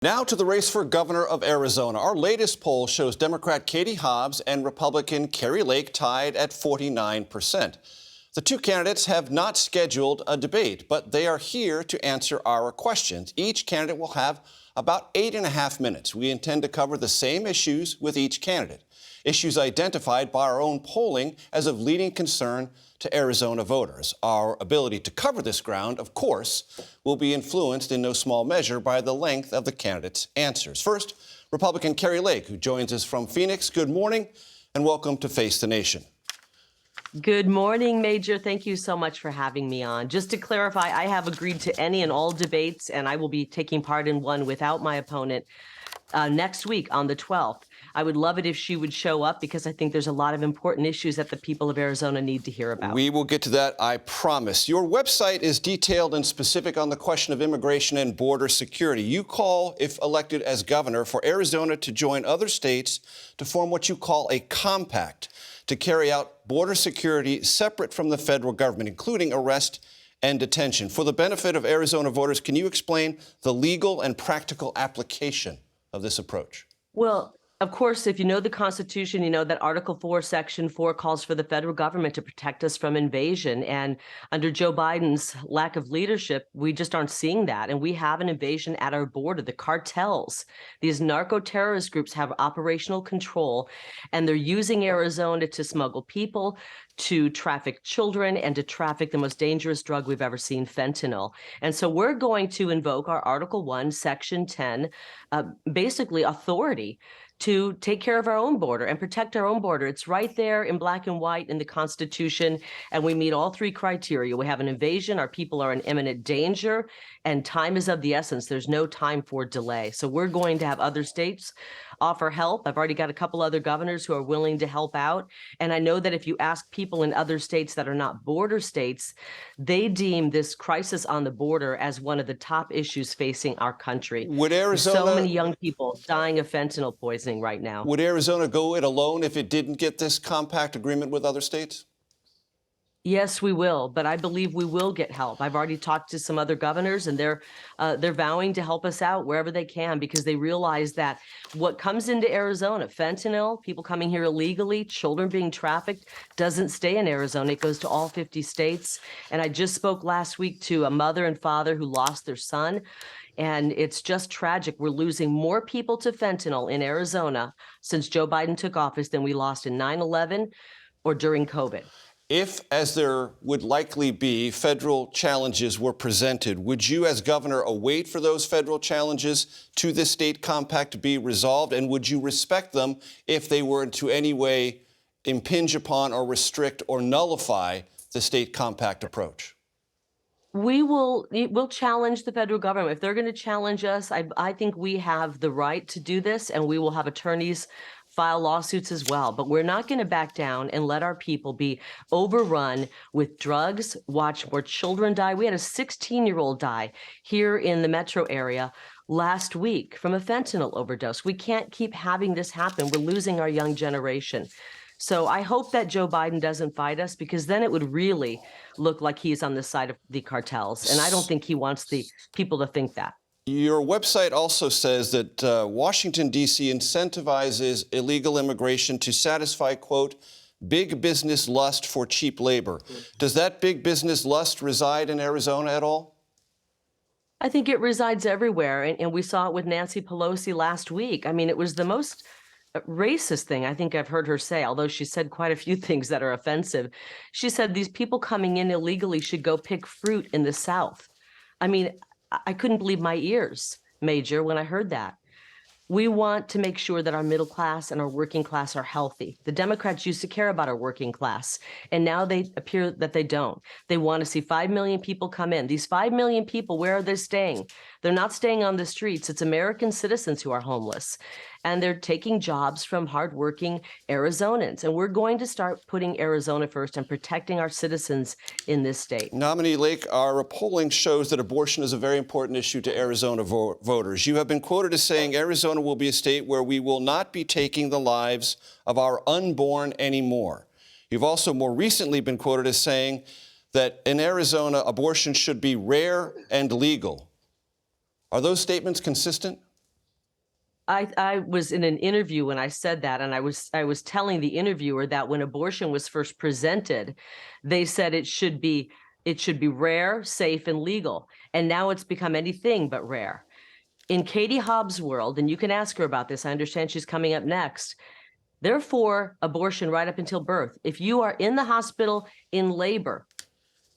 Now to the race for governor of Arizona. Our latest poll shows Democrat Katie Hobbs and Republican Kari Lake tied at 49%. The two candidates have not scheduled a debate, but they are here to answer our questions. Each candidate will have about 8.5 minutes. We intend to cover the same issues with each candidate, issues identified by our own polling as of leading concern to Arizona voters. Our ability to cover this ground, of course, will be influenced in no small measure by the length of the candidates' answers. First, Republican Kari Lake, who joins us from Phoenix. Good morning and welcome to Face the Nation. Good morning, Major. Thank you so much for having me on. Just to clarify, I have agreed to any and all debates, and I will be taking part in one without my opponent next week on the 12th. I would love it if she would show up because I think there's a lot of important issues that the people of Arizona need to hear about. We will get to that, I promise. Your website is detailed and specific on the question of immigration and border security. You call, if elected as governor, for Arizona to join other states to form what you call a compact to carry out border security separate from the federal government, including arrest and detention. For the benefit of Arizona voters, can you explain the legal and practical application of this approach? Well, of course, if you know the Constitution, you know that Article 4, Section 4 calls for the federal government to protect us from invasion. And under Joe Biden's lack of leadership, we just aren't seeing that. And we have an invasion at our border. The cartels, these narco-terrorist groups have operational control, and they're using Arizona to smuggle people, to traffic children, and to traffic the most dangerous drug we've ever seen, fentanyl. And so we're going to invoke our Article 1, Section 10, basically authority to take care of our own border and protect our own border. It's right there in black and white in the Constitution, and we meet all three criteria. We have an invasion, our people are in imminent danger, and time is of the essence. There's no time for delay. So we're going to have other states offer help. I've already got a couple other governors who are willing to help out. And I know that if you ask people in other states that are not border states, they deem this crisis on the border as one of the top issues facing our country. Would Arizona, so many young people dying of fentanyl poisoning right now. Would Arizona go it alone if it didn't get this compact agreement with other states? Yes, we will, but I believe we will get help. I've already talked to some other governors, and they're vowing to help us out wherever they can because they realize that what comes into Arizona, fentanyl, people coming here illegally, children being trafficked, doesn't stay in Arizona. It goes to all 50 states. And I just spoke last week to a mother and father who lost their son. And it's just tragic. We're losing more people to fentanyl in Arizona since Joe Biden took office than we lost in 9/11 or during COVID. If, as there would likely be, federal challenges were presented, would you as governor await for those federal challenges to this state compact to be resolved? And would you respect them if they were to any way impinge upon or restrict or nullify the state compact approach? We'll challenge the federal government. If they're going to challenge us, I think we have the right to do this, and we will have attorneys file lawsuits as well. But we're not going to back down and let our people be overrun with drugs, watch more children die. We had a 16-year-old die here in the metro area last week from a fentanyl overdose. We can't keep having this happen. We're losing our young generation. So I hope that Joe Biden doesn't fight us, because then it would really look like he's on the side of the cartels. And I don't think he wants the people to think that. Your website also says that Washington, D.C. incentivizes illegal immigration to satisfy, quote, big business lust for cheap labor. Does that big business lust reside in Arizona at all? I think it resides everywhere. And we saw it with Nancy Pelosi last week. I mean, it was the most racist thing I think I've heard her say, although she said quite a few things that are offensive. She said these people coming in illegally should go pick fruit in the South. I mean, I couldn't believe my ears, Major, when I heard that. We want to make sure that our middle class and our working class are healthy. The Democrats used to care about our working class, and now they appear that they don't. They want to see 5 million people come in. These 5 million people, where are they staying? They're not staying on the streets. It's American citizens who are homeless, and they're taking jobs from hardworking Arizonans. And we're going to start putting Arizona first and protecting our citizens in this state. Nominee Lake, our polling shows that abortion is a very important issue to Arizona voters. You have been quoted as saying Arizona will be a state where we will not be taking the lives of our unborn anymore. You've also more recently been quoted as saying that in Arizona, abortion should be rare and legal. Are those statements consistent? I was in an interview when I said that, and I was telling the interviewer that when abortion was first presented, they said it should be rare, safe, and legal. And now it's become anything but rare. In Katie Hobbs' world, and you can ask her about this, I understand she's coming up next, they're for abortion right up until birth. If you are in the hospital in labor,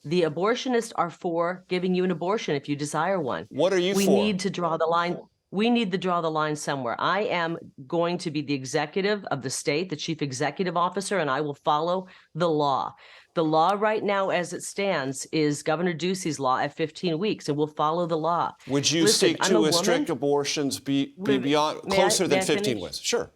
the abortionists are for giving you an abortion if you desire one. What are you We for? need to draw the line. We need to draw the line somewhere. I am going to be the executive of the state, the chief executive officer, and I will follow the law. The law right now, as it stands, is Governor Ducey's law at 15 weeks, and we'll follow the law. Would you Listen, seek I'm to a restrict woman. abortions be beyond May closer than I 15 finish? weeks? Sure.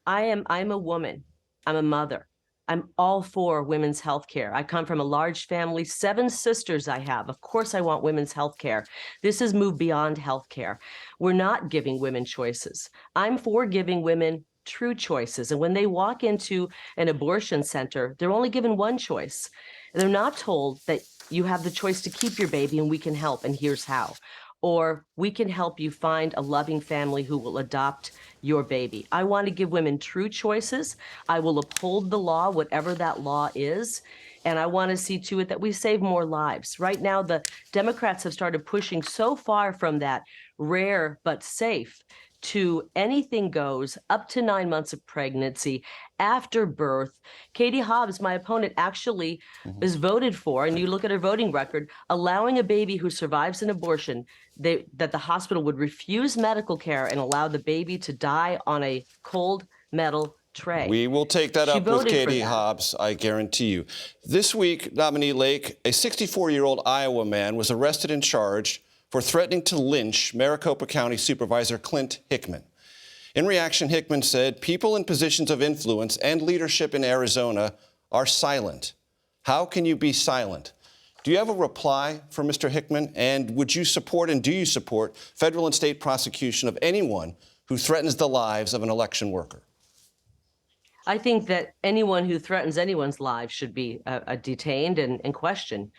I'm a woman. I'm a mother. I'm all for women's health care. I come from a large family, 7 sisters I have. Of course, I want women's health care. This has moved beyond health care. We're not giving women choices. I'm for giving women true choices. And when they walk into an abortion center, they're only given one choice. They're not told that you have the choice to keep your baby and we can help, and here's how. Or we can help you find a loving family who will adopt your baby. I want to give women true choices. I will uphold the law, whatever that law is. And I want to see to it that we save more lives. Right now, the Democrats have started pushing so far from that rare but safe to anything goes up to 9 months of pregnancy, after birth. Katie Hobbs, my opponent, actually is voted for, and you look at her voting record, allowing a baby who survives an abortion, that the hospital would refuse medical care and allow the baby to die on a cold metal tray. We will take that She up with voted for Katie that. Hobbs, I guarantee you. This week, nominee Lake, a 64-year-old Iowa man, was arrested and charged for threatening to lynch Maricopa County Supervisor Clint Hickman. In reaction, Hickman said people in positions of influence and leadership in Arizona are silent. How can you be silent? Do you have a reply for Mr. Hickman? And would you support, and do you support, federal and state prosecution of anyone who threatens the lives of an election worker? I think that anyone who threatens anyone's lives should be detained and questioned.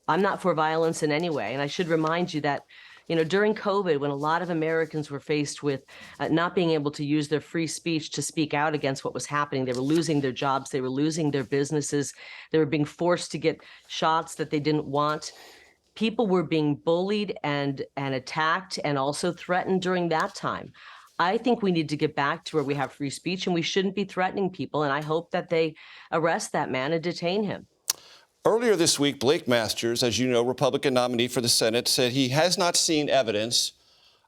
I'm not for violence in any way. And I should remind you that, during COVID, when a lot of Americans were faced with not being able to use their free speech to speak out against what was happening, they were losing their jobs, they were losing their businesses, they were being forced to get shots that they didn't want. People were being bullied and attacked and also threatened during that time. I think we need to get back to where we have free speech and we shouldn't be threatening people. And I hope that they arrest that man and detain him. Earlier this week, Blake Masters, as you know, Republican nominee for the Senate, said he has not seen evidence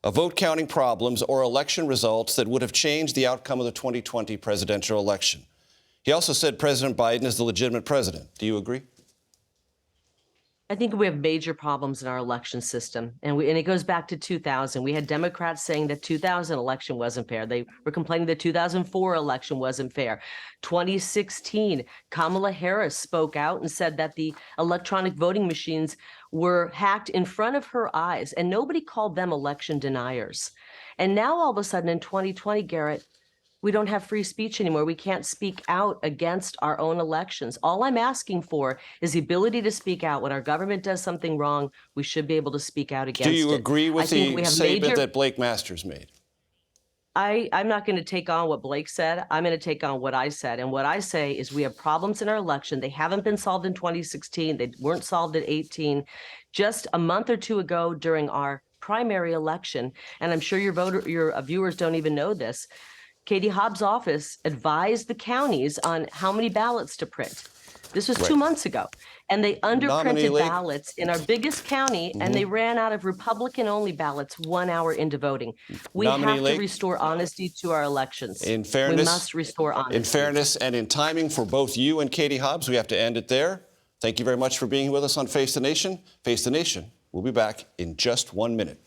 of vote counting problems or election results that would have changed the outcome of the 2020 presidential election. He also said President Biden is the legitimate president. Do you agree? I think we have major problems in our election system. And it goes back to 2000. We had Democrats saying that 2000 election wasn't fair. They were complaining the 2004 election wasn't fair. 2016, Kamala Harris spoke out and said that the electronic voting machines were hacked in front of her eyes, and nobody called them election deniers. And now all of a sudden in 2020, Garrett, we don't have free speech anymore. We can't speak out against our own elections. All I'm asking for is the ability to speak out. When our government does something wrong, we should be able to speak out against it. Do you agree with the statement major... that Blake Masters made? I'm not going to take on what Blake said. I'm going to take on what I said. And what I say is we have problems in our election. They haven't been solved in 2016. They weren't solved in 2018. Just a month or two ago during our primary election, and I'm sure your viewers don't even know this, Katie Hobbs' office advised the counties on how many ballots to print. This was 2 months ago. And they underprinted ballots in our biggest county, and they ran out of Republican-only ballots 1 hour into voting. We have to restore honesty to our elections. In fairness, we must restore honesty. In fairness and in timing for both you and Katie Hobbs, we have to end it there. Thank you very much for being with us on Face the Nation. Face the Nation. We'll be back in just 1 minute.